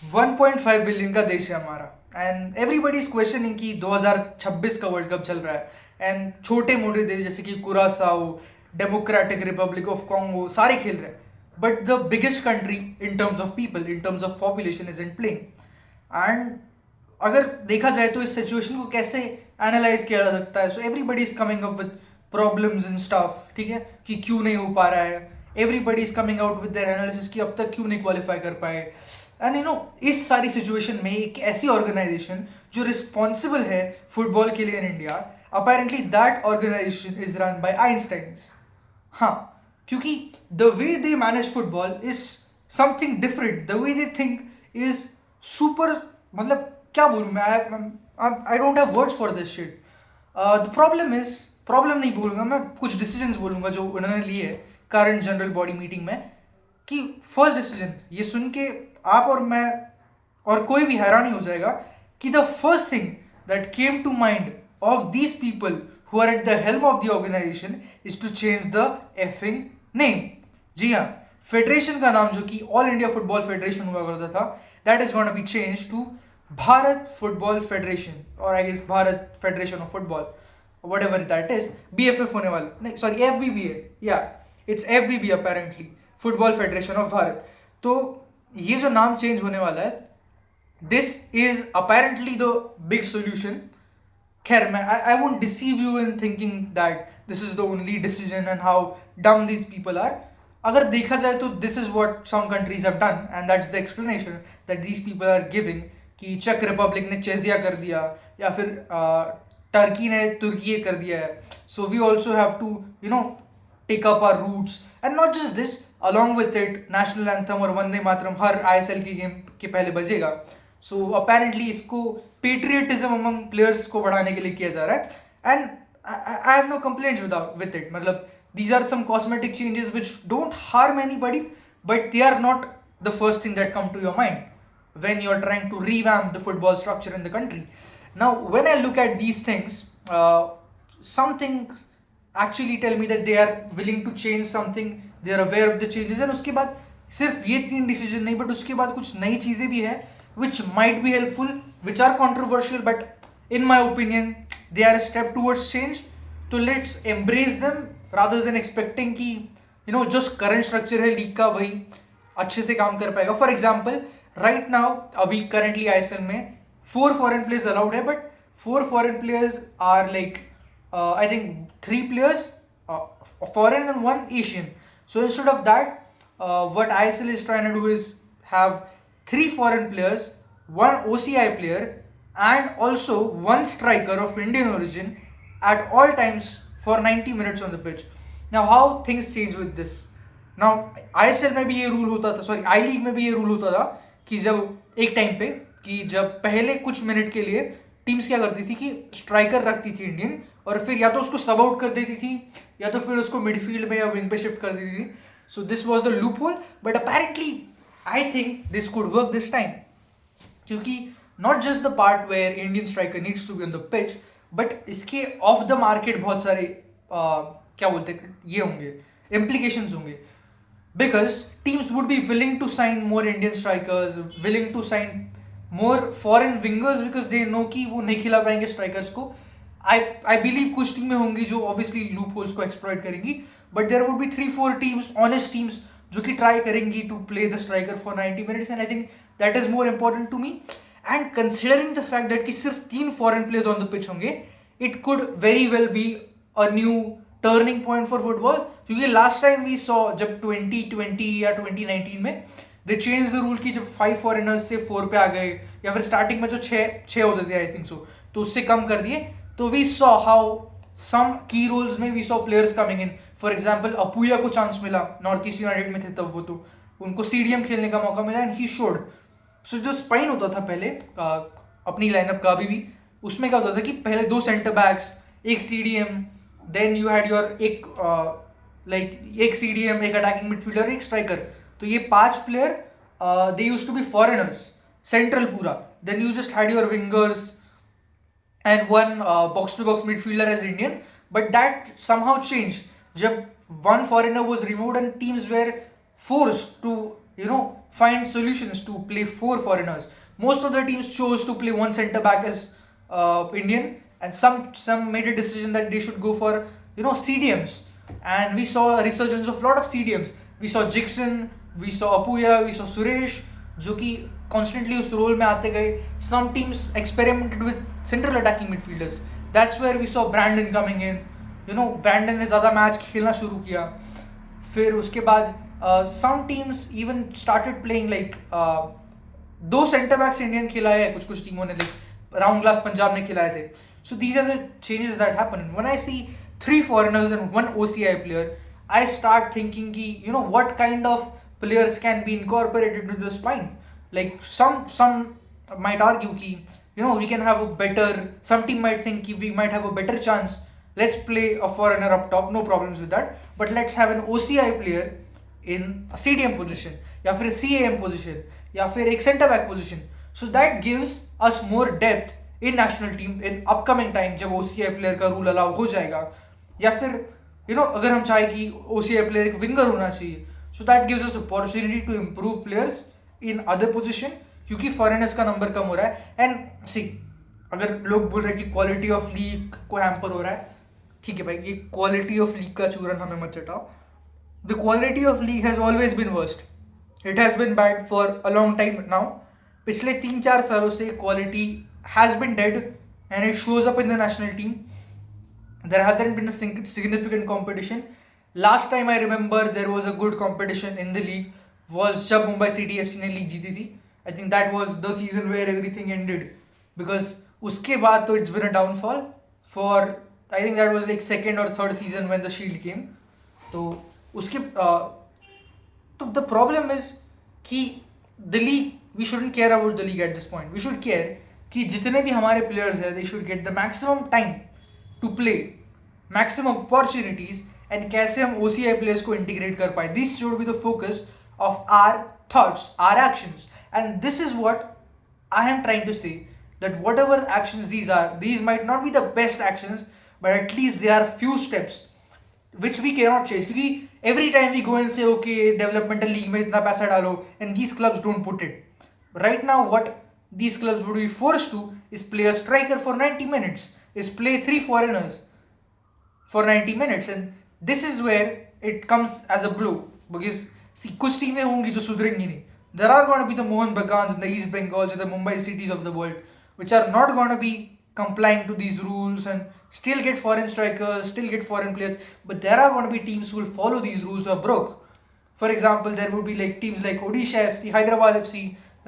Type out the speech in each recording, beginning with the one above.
1.5 billion का देश है हमारा एंड एवरीबडी इज क्वेश्चनिंग कि 2026 का वर्ल्ड कप चल रहा है एंड छोटे मोटे देश जैसे कि कुरासाओ, डेमोक्रेटिक रिपब्लिक ऑफ कॉन्गो सारे खेल रहे हैं, but the biggest country in terms of people, in terms of population is in playing. And अगर देखा जाए तो इस सिचुएशन को कैसे एनालाइज किया जा सकता है, so everybody is coming up with problems in stuff, ठीक है, कि क्यों नहीं हो पा रहा है। Everybody is coming out with their analysis कि अब तक क्यों नहीं क्वालिफाई कर पाए। एंड इस सारी सिचुएशन में एक ऐसी ऑर्गेनाइजेशन जो रिस्पॉन्सिबल है फुटबॉल के लिए in India, apparently that organization is run by Einsteins. हाँ, क्योंकि the way they manage football is something different, the way they think is super, मतलब क्या बोलूँ मैं, I don't have words for this shit. The problem is, problem नहीं बोलूँगा मैं, कुछ डिसीजंस बोलूँगा जो उन्होंने लिए करंट जनरल बॉडी मीटिंग में। कि फर्स्ट डिसीजन ये सुन के आप और मैं और कोई भी हैरान ही हो जाएगा कि the first thing that came to mind of these people who are at the help of the organisation is to change the effing name. जी हाँ, फेडरेशन का नाम जो कि ऑल इंडिया फुटबॉल फेडरेशन हुआ करता था, that is gonna be change to Bharat football federation, और I guess Bharat federation of football, whatever that is, BFF होने वाला, नहीं सॉरी FBB है, या it's FBB apparently, football federation of Bharat. तो ये जो नाम चेंज होने वाला है, this is apparently the big solution. खैर मैं I won't deceive you in thinking that this is the only decision and how dumb these people are. अगर देखा जाए तो this is what some countries have done and that's the explanation that these people are giving, कि चेक Republic ने चेजिया कर दिया या फिर टर्की ने तुर्की कर दिया है, so we also have to take up our roots. And not just this, along with it national anthem और वंदे मातरम हर ISL की गेम के पहले बजेगा। सो अपेरेंटली इसको पेट्रियटिज्म अमंग प्लेयर्स को बढ़ाने के लिए किया जा रहा है, and I have no complaints with it. मतलब these are some cosmetic changes which don't harm anybody, but they are not the first thing that come to your mind when you're trying to revamp the football structure in the country. Now when I look at these things, some things actually tell me that they are willing to change something, they are aware of the changes, and उसके बाद सिर्फ ये 3 decision नहीं, but उसके बाद कुछ नई चीज़ें भी है which might be helpful, which are controversial, but in my opinion they are a step towards change. तो let's embrace them rather than expecting कि जो करंट स्ट्रक्चर है लीग का वही अच्छे से काम कर पाएगा। फॉर एग्जाम्पल राइट नाउ अभी करंटली ISL में 4 फॉरेन प्लेयर्स अलाउड है, but 4 foreign players are like I think 3 players foreign and 1 Asian. So instead of that what ISL is trying to do is have 3 foreign players, 1 OCI player, and also 1 striker of Indian origin at all times for 90 minutes on the pitch. Now how things change with this? Now ISL में भी ये rule होता था, sorry I league में भी ये rule होता था कि जब एक टाइम पे कि जब पहले कुछ मिनट के लिए टीम्स क्या करती थी कि स्ट्राइकर रखती थी इंडियन, और फिर या तो उसको सब आउट कर देती थी या तो फिर उसको मिडफील्ड में या विंग पे शिफ्ट कर देती थी। So this was the loop hole, but apparently I think this could work this time, क्योंकि not just the part where Indian striker needs to be on the pitch, but इसके off the market बहुत सारे क्या बोलते हैं ये होंगे, implications होंगे, because teams would be willing to sign more Indian strikers, willing to sign more foreign wingers, because they know कि वो नहीं खिला पाएंगे स्ट्राइकर्स को। आई बिलीव कुछ टीमें होंगी जो ऑब्वियसली लूप होल्स को एक्सप्लॉइट करेंगी, but there would be 3-4 teams, honest teams, जो कि ट्राई करेंगी to play the striker for 90 minutes, and I think that is more important to me. And considering the fact that कि सिर्फ 3 foreign players on the pitch होंगे, it could very well be a new turning point for football, क्योंकि last time we saw जब 2020 या 2019 में दे change the rule की जब 5 foreigners से 4 पे आ गए, या फिर स्टार्टिंग में जो 6 होते थे आई थिंक सो, तो उससे कम कर दिए, तो we saw how some key roles में we saw players coming in. For example Apuia को चांस मिला, नॉर्थ ईस्ट यूनाइटेड में थे तब वो, तो उनको CDM खेलने का मौका मिला एंड ही शोड। सो जो स्पाइन होता था पहले अपनी लाइनअप का अभी भी, उसमें क्या होता था कि पहले 2 सेंटर बैक्स, एक CDM, then you had your एक एक CDM, एक अटैकिंग मिडफील्डर, एक स्ट्राइकर, तो ये 5 player they used to be foreigners central पूरा, then you just had your wingers and 1 box-to-box midfielder as Indian, but that somehow changed जब 1 foreigner was removed and teams were forced to find solutions to play four foreigners. Most of the teams chose to play one centre back as Indian, and some made a decision that they should go for CDMs, and we saw a resurgence of a lot of CDMs. We saw Jixon, we saw Apuya, we saw Suresh, जो कि constantly उस role में आते गए. Some teams experimented with central attacking midfielders. That's where we saw Brandon coming in. Brandon ने ज़्यादा match खेलना शुरू किया. फिर उसके बाद some teams even started playing like दो सेंटर बैक्स इंडियन खिलाए हैं कुछ टीमों ने, लाइक राउंड ग्लास पंजाब ने खिलाए थे. So these are the changes that happen. When I see 3 foreigners and 1 OCI player, I start thinking ki, what kind of players can be incorporated into the spine. Like some might argue ki, we can have a better, some team might think ki we might have a better chance. Let's play a foreigner up top, no problems with that. But let's have an OCI player in a CDM position, या फिर CAM position, या फिर एक centre back position. So that gives us more depth in national team in upcoming time, जब OCI player का rule allow हो जाएगा. या फिर अगर हम चाहें कि OCI प्लेयर एक विंगर होना चाहिए, so that gives us opportunity to improve players in other position, क्योंकि फॉरेनर्स का नंबर कम हो रहा है. एंड सी, अगर लोग बोल रहे हैं कि क्वालिटी ऑफ लीग को हैम्पर हो रहा है, ठीक है भाई, ये क्वालिटी ऑफ लीग का चूरन हमें मत चटाओ. The quality of league has always been worst. It has been bad for a long time now. पिछले 3-4 सालों से quality has been dead and it shows up in the national team. There hasn't been a significant competition. Last time I remember there was a good competition in the league was जब Mumbai city FC ने लीग जीती थी. I think that was the season where everything ended, because उसके बाद तो it's been a downfall for, I think that was like second और third season when the shield came. तो उसके तो द प्रॉब्लम इज कि the league, we shouldn't care about the league at this point. We should care कि जितने भी हमारे players हैं, they should get the maximum time to play, maximum opportunities, and कैसे हम OCI प्लेयर्स को integrate कर पाए. This should be the focus of our thoughts, our actions, and this is what I am trying to say, that whatever actions these are, these might not be the best actions, but at least they are few steps which we cannot change. क्योंकि every time we go and say okay developmental league में इतना पैसा डालो, and these clubs don't put it. Right now what these clubs would be forced to is play a striker for 90 minutes, is play 3 foreigners for 90 minutes, and this is where it comes as a blow, because कुछ टीमें होंगी जो सुधरेंगी नहीं. There are going to be the Mohun Bagans and the East Bengals and the Mumbai cities of the world which are not going to be complying to these rules and still get foreign strikers, still get foreign players. But there are going to be teams who will follow these rules or broke. For example, there would be like teams like Odisha FC, Hyderabad FC,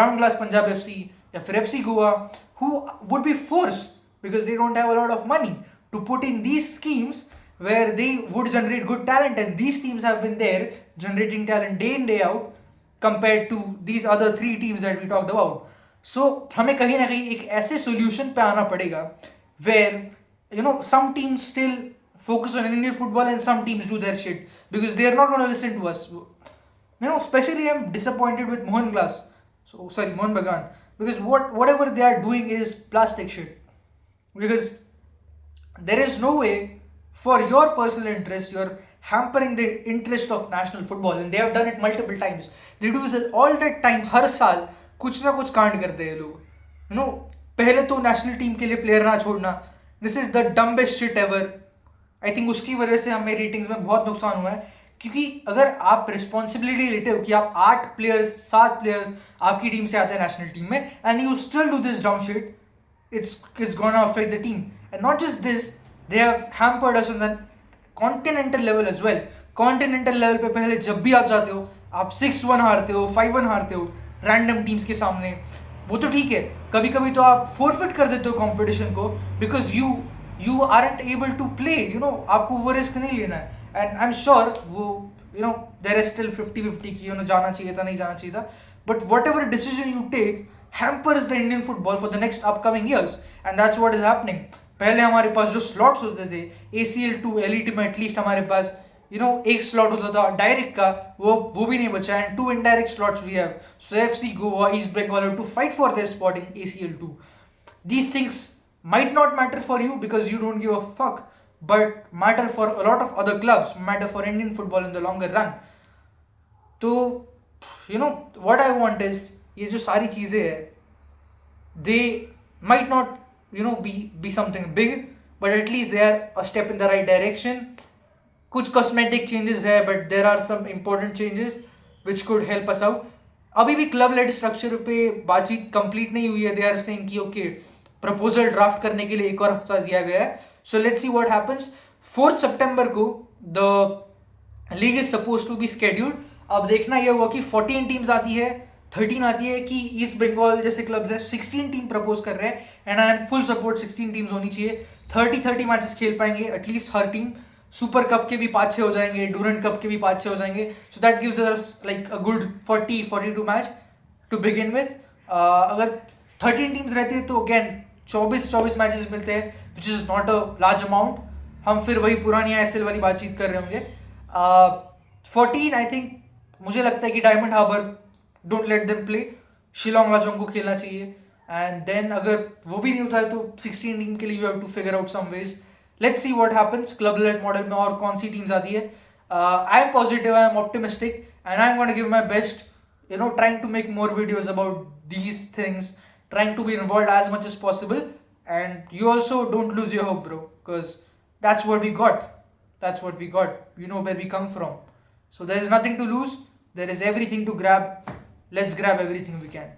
Ramglas Punjab FC, या फिर FC Goa, who would be forced, because they don't have a lot of money, to put in these schemes where they would generate good talent, and these teams have been there generating talent day in day out compared to these other 3 teams that we talked about. So हमें कहीं ना कहीं एक ऐसे solution पे आना पड़ेगा where some teams still focus on Indian football and some teams do their shit, because they are not going to listen to us. Especially I'm disappointed with Mohun Bagan, because whatever they are doing is plastic shit, because there is no way, for your personal interest, you're hampering the interest of national football, and they have done it multiple times. They do this all the time. हर साल कुछ ना कुछ कांड करते हैं लोग. पहले तो नेशनल टीम के लिए प्लेयर ना छोड़ना, this is the dumbest shit ever. I think उसकी वजह से हमें रेटिंग्स में बहुत नुकसान हुआ है, क्योंकि अगर आप रिस्पॉन्सिबिलिटी लेते हो कि आप 7 प्लेयर्स आपकी टीम से आते हैं नेशनल टीम में, and you still do this डम shit, it's gonna affect the team. And not just this, they have hampered us on the continental level as well. continental level पे पहले जब भी आप जाते हो, आप 6-1 हारते हो, 5-1 हारते हो रैंडम टीम्स के सामने. वो तो ठीक है, कभी कभी तो आप फोरफिट कर देते हो कंपटीशन को, because you aren't able to play. आपको वो रिस्क नहीं लेना है. एंड आई एम श्योर वो देयर इज स्टिल 50-50 कि जाना चाहिए था, नहीं जाना चाहिए था. But whatever decision you take hampers the Indian football for the next upcoming years, and that's what is happening. पहले हमारे पास जो स्लॉट्स होते थे ACL to एलिट में, एटलीस्ट हमारे पास एक स्लॉट होता था डायरेक्ट का, वो भी नहीं बचा. And 2 indirect slots we have, so FC Goa, East Bengal have to fight for their spot in ACL2. These things might not matter for you because you don't give a fuck, but matter for a lot of other clubs, matter for Indian football in the longer run. तो you know what I want is, ये जो सारी चीज़ें है, दे might not be something big, but at least they are a step in the right direction. कुछ cosmetic changes है, but there are some important changes which could help us out. अभी भी club lead structure पे बातचीत complete नहीं हुई है. They are saying कि ओके, प्रपोजल ड्राफ्ट करने के लिए एक और हफ्ता दिया गया है. So let's see what happens. 4 सितंबर को the league is suppose to be scheduled. अब देखना यह हुआ कि 14 टीम्स आती है, 13 आती है, कि ईस्ट बंगाल जैसे क्लब्स है 16 टीम प्रपोज कर रहे हैं. And I M full support, 16 teams होनी चाहिए. 30 मैचेस खेल पाएंगे एटलीस्ट हर टीम. सुपर कप के भी 5-6 हो जाएंगे, डूरंट कप के भी 5-6 हो जाएंगे. So that gives us like a good 40-42 match to begin with. अगर 13 टीम्स रहती है तो अगेन 24 मैचेस मिलते हैं, which is not a large amount. हम फिर वही पुरानी आईएसएल वाली बातचीत कर रहे होंगे. 14 आई थिंक, मुझे लगता है कि Diamond Harbour don't let them play. Shillong Lajong को खेलना चाहिए. एंड देन अगर वो भी नहीं होता है तो 16 टीम के लिए you have to figure out some ways. Let's see what happens. Club led model में और कौन सी टीम्स आती है. I am positive, I am optimistic, and I am going to give my best, trying to make more videos about these things, trying to be involved as much as possible. And you also don't lose your hope, bro, because that's what we got. That's what we got. You know where we come from. So there is nothing to lose. There is everything to grab. Let's grab everything we can.